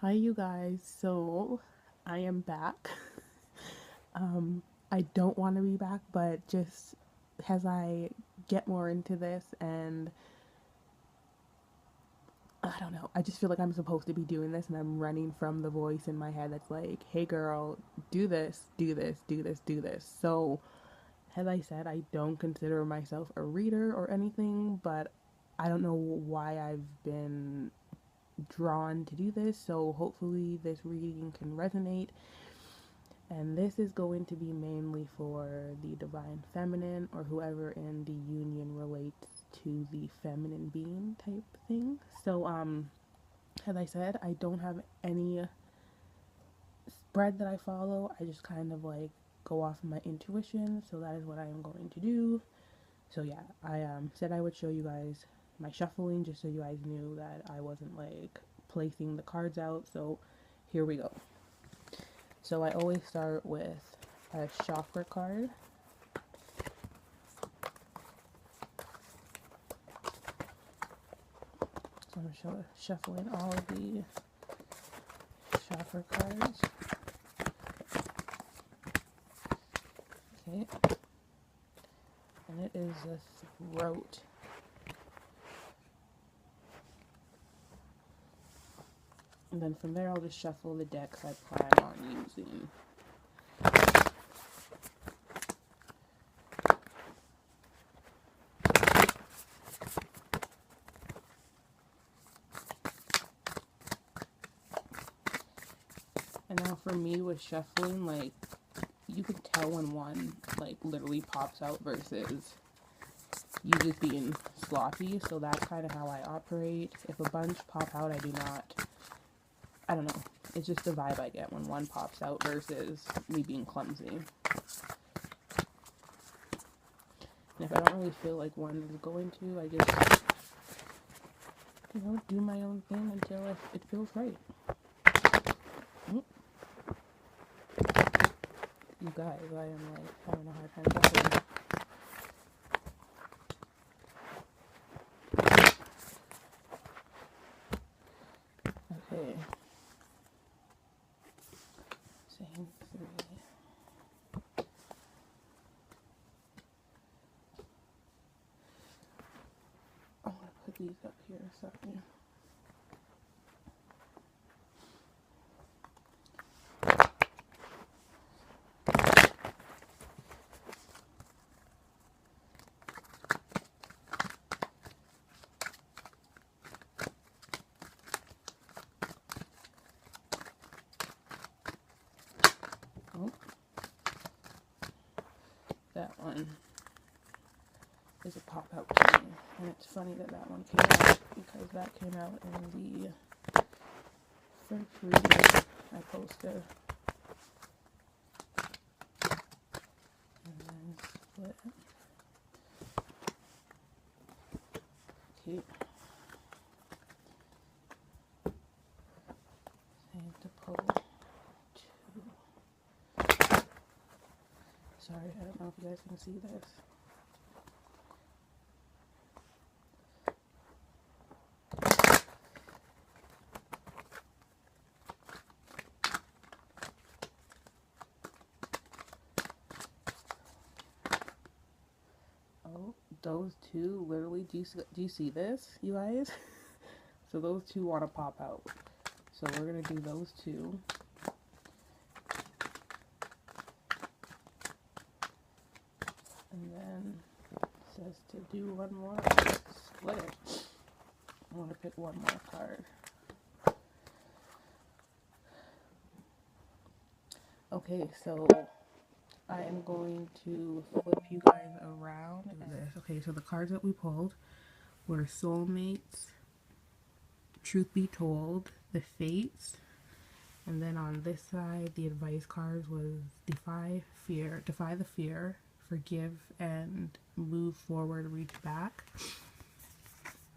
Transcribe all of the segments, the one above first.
Hi, you guys. So I am back. I don't want to be back, but just as I get more into this, and I don't know, I just feel like I'm supposed to be doing this, and I'm running from the voice in my head that's like, hey, girl, do this, do this, do this, do this. So, as I said, I don't consider myself a reader or anything, but I don't know why I've been drawn to do this. So, hopefully, this reading can resonate. And this is going to be mainly for the divine feminine or whoever in the union relates to the feminine being type thing. So, as I said, I don't have any spread that I follow. I just kind of like go off of my intuition. So that is what I am going to do. So yeah, I said I would show you guys my shuffling just so you guys knew that I wasn't like placing the cards out. So here we go. So I always start with a chakra card. So I'm shuffling all of the chakra cards. Okay. And it is the throat. And then from there I'll just shuffle the decks I plan on using. And now for me with shuffling, like, you can tell when one like literally pops out versus you just being sloppy. So that's kind of how I operate. If a bunch pop out, I don't know. It's just the vibe I get when one pops out versus me being clumsy. And if I don't really feel like one is going to, I just, do my own thing until it feels right. Mm. You guys, I am like having a hard time shuffling. Okay. Same three. I'm gonna put these up here, sorry. Oh, that one is a pop out to me. And it's funny that that one came out because that came out in the first reading I posted. And then split. Okay. I have to pull two. Sorry, I don't know if you guys can see this. Oh, those two literally, do you see this, you guys? So those two want to pop out. So we're going to do those two. And then it says to do one more, split it. I want to pick one more card. Okay, so I am going to flip you guys around. Okay, so the cards that we pulled were Soulmates, Truth Be Told, The Fates, and then on this side, the advice cards was Defy the Fear, Forgive, and Move Forward, Reach Back.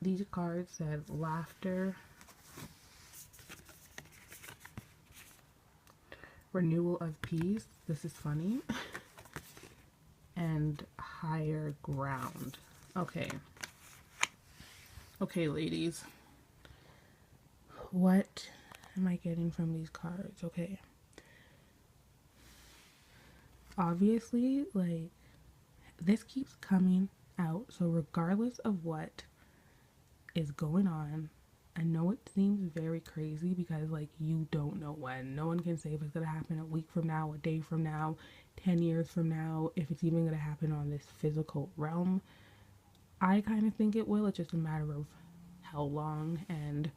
These cards said Laughter, Renewal of Peace, this is funny, and Higher Ground. Okay. Okay, ladies. What am I getting from these cards? Okay. Obviously, like, this keeps coming out. So regardless of what is going on, I know it seems very crazy because, like, you don't know when. No one can say if it's going to happen a week from now, a day from now, 10 years from now, if it's even going to happen on this physical realm. I kind of think it will. It's just a matter of how long. And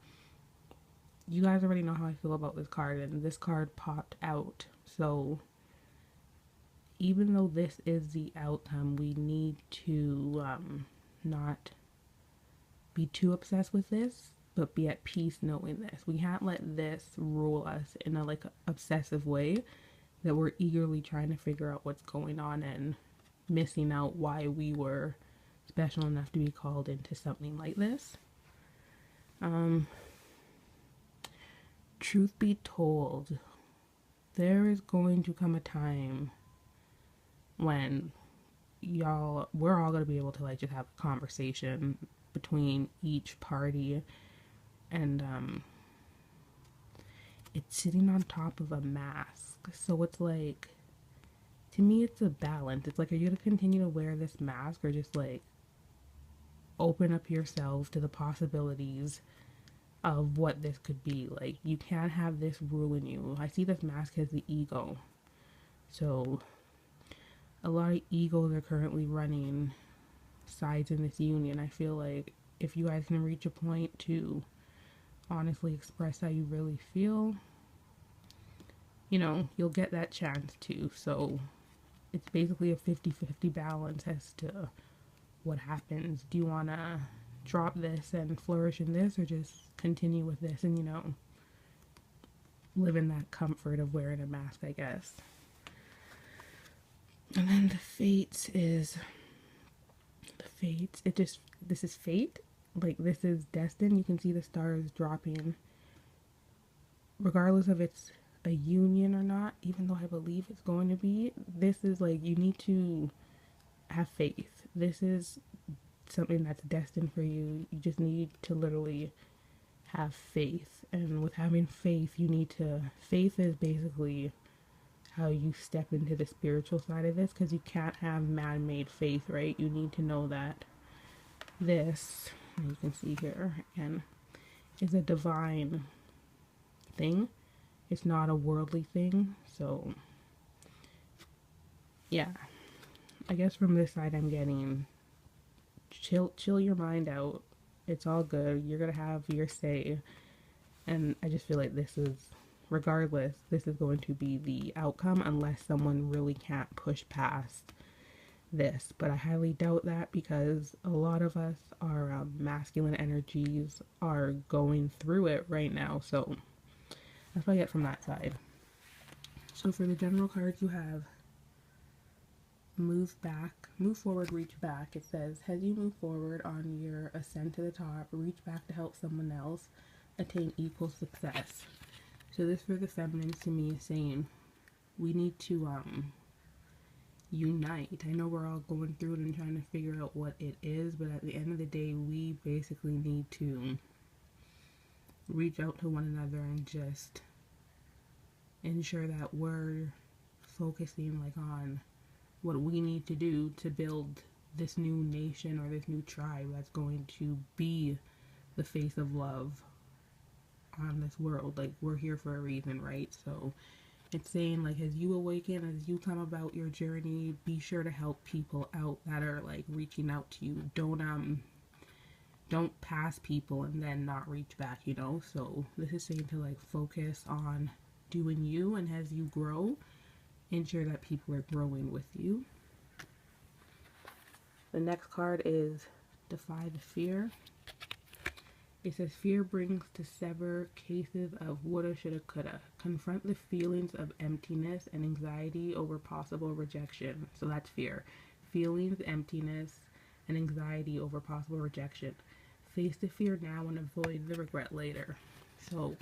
you guys already know how I feel about this card, and this card popped out. So even though this is the outcome, we need to not be too obsessed with this, but be at peace knowing this. We can't let this rule us in a like obsessive way that we're eagerly trying to figure out what's going on and missing out why we were special enough to be called into something like this. Truth be told, there is going to come a time when we're all going to be able to like just have a conversation between each party, and it's sitting on top of a mask. So it's like, to me, it's a balance. It's like, are you going to continue to wear this mask or just like open up yourself to the possibilities of what this could be? Like, you can't have this ruling you. I see this mask as the ego. So a lot of egos are currently running sides in this union. I feel like if you guys can reach a point to honestly express how you really feel, you know, you'll get that chance too. So it's basically a 50-50 balance as to what happens. Do you want to drop this and flourish in this, or just continue with this and, you know, live in that comfort of wearing a mask, I guess? And then the fates, this is fate. Like, this is destined. You can see the stars dropping. Regardless of it's a union or not, even though I believe it's going to be, this is like, you need to have faith. This is something that's destined for you. You just need to literally have faith. And with having faith, faith is basically how you step into the spiritual side of this, because you can't have man-made faith, right? You need to know that this, you can see here again, is a divine thing. It's not a worldly thing. So yeah, I guess from this side I'm getting chill your mind out. It's all good. You're gonna have your say. And I just feel like this is, regardless, this is going to be the outcome unless someone really can't push past this. But I highly doubt that, because a lot of us, our masculine energies are going through it right now. So that's what I get from that side. So for the general cards, you have move back, move forward, reach back. It says, as you move forward on your ascent to the top, reach back to help someone else attain equal success. So this, for the feminines, to me is saying we need to unite. I know we're all going through it and trying to figure out what it is, but at the end of the day, we basically need to reach out to one another and just ensure that we're focusing like on what we need to do to build this new nation or this new tribe that's going to be the face of love on this world. Like, we're here for a reason, right? So it's saying, like, as you awaken, as you come about your journey, be sure to help people out that are like reaching out to you. Don't pass people and then not reach back, you know? So this is saying to like focus on doing you, and as you grow, ensure that people are growing with you. The next card is Defy the Fear. It says, fear brings to sever cases of woulda, shoulda, coulda. Confront the feelings of emptiness and anxiety over possible rejection. So that's fear. Feelings, emptiness, and anxiety over possible rejection. Face the fear now and avoid the regret later. So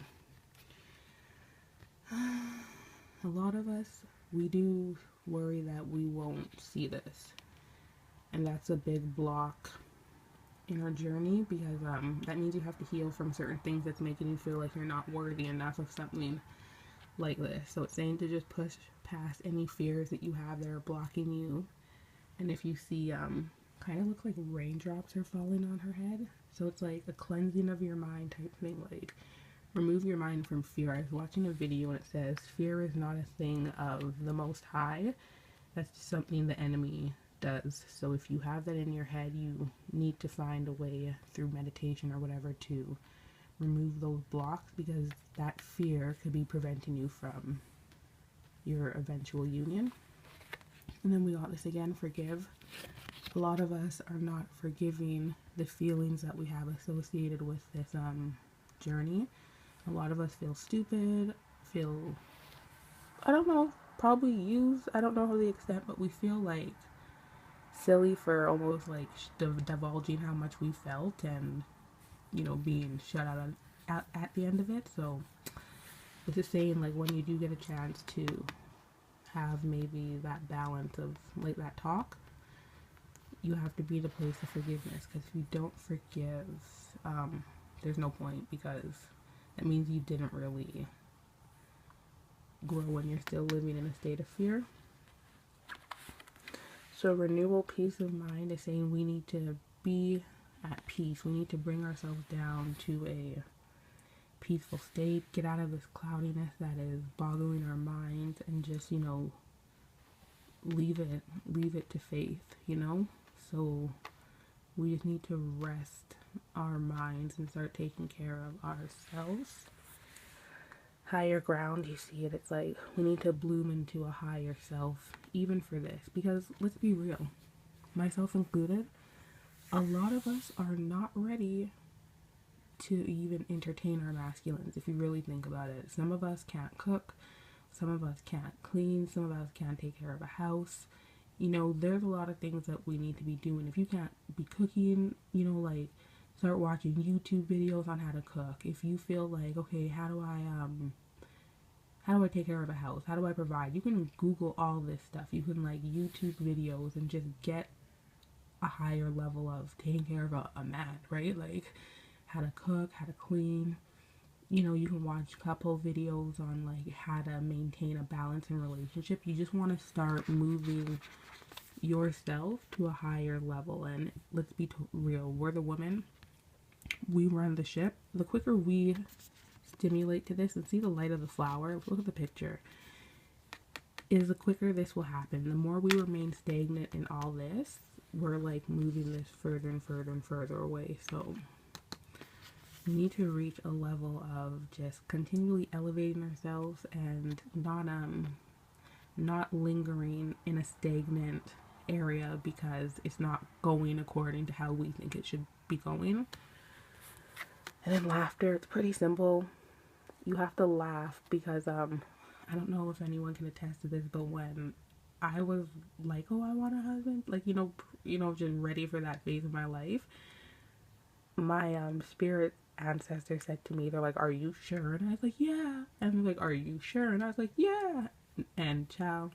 a lot of us, we do worry that we won't see this. And that's a big block inner journey, because that means you have to heal from certain things that's making you feel like you're not worthy enough of something like this. So it's saying to just push past any fears that you have that are blocking you. And if you see kind of look like raindrops are falling on her head, so it's like a cleansing of your mind type thing, like remove your mind from fear. I was watching a video and it says fear is not a thing of the Most High, that's just something the enemy does. So if you have that in your head, you need to find a way through meditation or whatever to remove those blocks, because that fear could be preventing you from your eventual union. And then we got this again, forgive. A lot of us are not forgiving the feelings that we have associated with this journey. A lot of us feel stupid, feel, I don't know, probably used, I don't know the extent, but we feel like silly for almost like divulging how much we felt and, you know, being shut out at the end of it. So this is saying, like, when you do get a chance to have maybe that balance of like that talk, you have to be in a place of forgiveness, because if you don't forgive, there's no point, because that means you didn't really grow when you're still living in a state of fear. So renewal, peace of mind is saying we need to be at peace. We need to bring ourselves down to a peaceful state, get out of this cloudiness that is boggling our minds, and just, you know, leave it to faith, you know. So we just need to rest our minds and start taking care of ourselves. Higher ground, you see it, it's like we need to bloom into a higher self, even for this, because let's be real, myself included, a lot of us are not ready to even entertain our masculines, if you really think about it. Some of us can't cook, some of us can't clean, some of us can't take care of a house. You know, there's a lot of things that we need to be doing. If you can't be cooking, you know, like, start watching YouTube videos on how to cook. If you feel like, okay, how do I take care of a house? How do I provide? You can Google all this stuff. You can like YouTube videos and just get a higher level of taking care of a man, right? Like how to cook, how to clean. You know, you can watch couple videos on like how to maintain a balance in relationship. You just want to start moving yourself to a higher level. And let's be real, we're the women, we run the ship. The quicker we stimulate to this and see the light of the flower, look at the picture, is the quicker this will happen. The more we remain stagnant in all this, we're like moving this further and further and further away. So we need to reach a level of just continually elevating ourselves and not lingering in a stagnant area because it's not going according to how we think it should be going. And then laughter, it's pretty simple. You have to laugh because I don't know if anyone can attest to this, but when I was like, oh, I want a husband, like, you know, just ready for that phase of my life, my spirit ancestor said to me, they're like, are you sure? And I was like, yeah. And they're like, are you sure? And I was like, yeah. And child,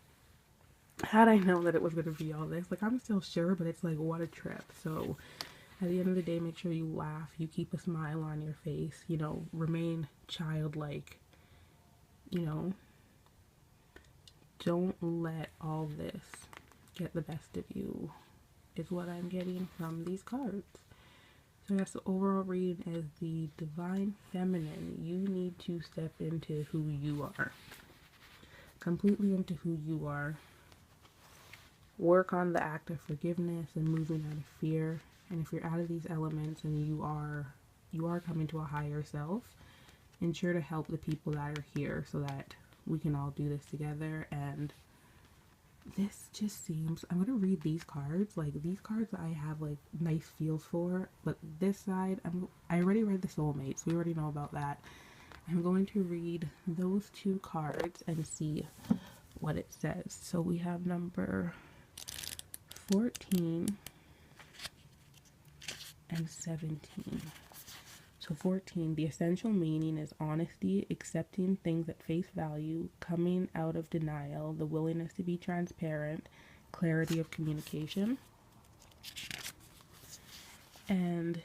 had I known that it was going to be all this, like, I'm still sure, but it's like, what a trip. So at the end of the day, make sure you laugh, you keep a smile on your face, you know, remain childlike, you know, don't let all this get the best of you, is what I'm getting from these cards. So that's the overall reading is the Divine Feminine. You need to step into who you are, completely into who you are. Work on the act of forgiveness and moving out of fear. And if you're out of these elements and you are coming to a higher self, ensure to help the people that are here so that we can all do this together. And this just seems, I'm going to read these cards. Like, these cards I have like nice feels for, but this side, I already read the soulmates. We already know about that. I'm going to read those two cards and see what it says. So we have number 14 and 17. So 14, the essential meaning is honesty, accepting things at face value, coming out of denial, the willingness to be transparent, clarity of communication. And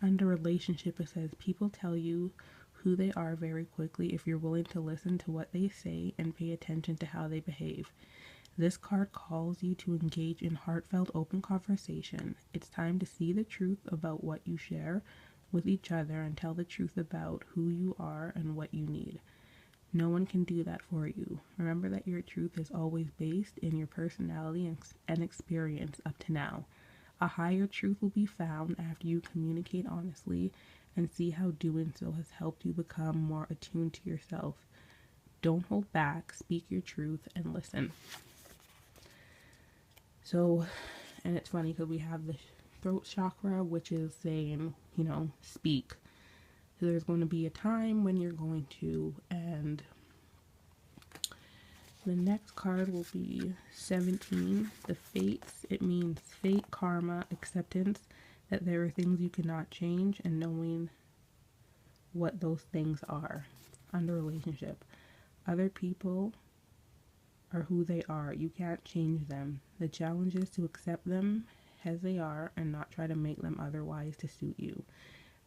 under relationship, it says people tell you who they are very quickly if you're willing to listen to what they say and pay attention to how they behave. This card calls you to engage in heartfelt, open conversation. It's time to see the truth about what you share with each other and tell the truth about who you are and what you need. No one can do that for you. Remember that your truth is always based in your personality and experience up to now. A higher truth will be found after you communicate honestly and see how doing so has helped you become more attuned to yourself. Don't hold back, speak your truth, and listen. So, and it's funny because we have the throat chakra, which is saying, speak. So there's going to be a time when you're going to, and the next card will be 17, the fates. It means fate, karma, acceptance, that there are things you cannot change, and knowing what those things are. Under relationship, other people are who they are. You can't change them. The challenge is to accept them as they are and not try to make them otherwise to suit you.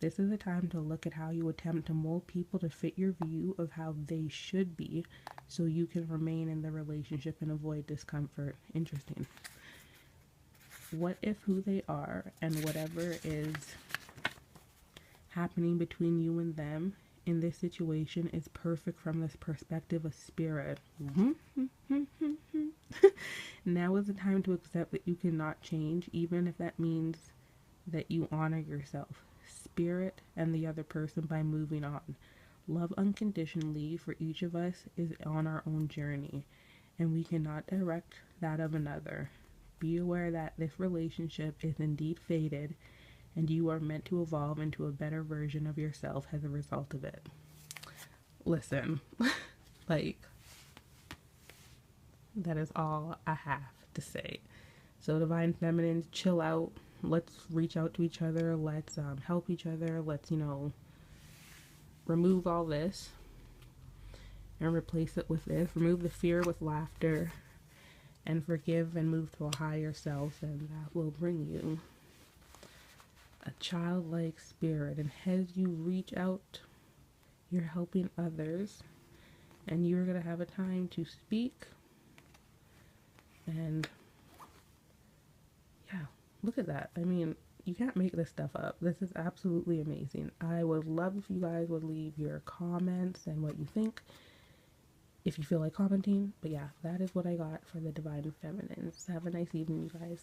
This is a time to look at how you attempt to mold people to fit your view of how they should be so you can remain in the relationship and avoid discomfort. Interesting. What if who they are and whatever is happening between you and them in this situation is perfect from this perspective of spirit? Now is the time to accept that you cannot change, even if that means that you honor yourself, spirit, and the other person by moving on. Love unconditionally for each of us is on our own journey, and we cannot direct that of another. Be aware that this relationship is indeed fated, and you are meant to evolve into a better version of yourself as a result of it. Listen, like, that is all I have to say. So Divine Feminines, chill out. Let's reach out to each other. Let's help each other. Let's, remove all this and replace it with this. Remove the fear with laughter and forgive and move to a higher self, and that will bring you a childlike spirit. And as you reach out, you're helping others, and you're going to have a time to speak. And yeah, look at that. I mean, you can't make this stuff up. This is absolutely amazing. I would love if you guys would leave your comments and what you think, if you feel like commenting. But yeah, that is what I got for the Divine Feminines. Have a nice evening, you guys.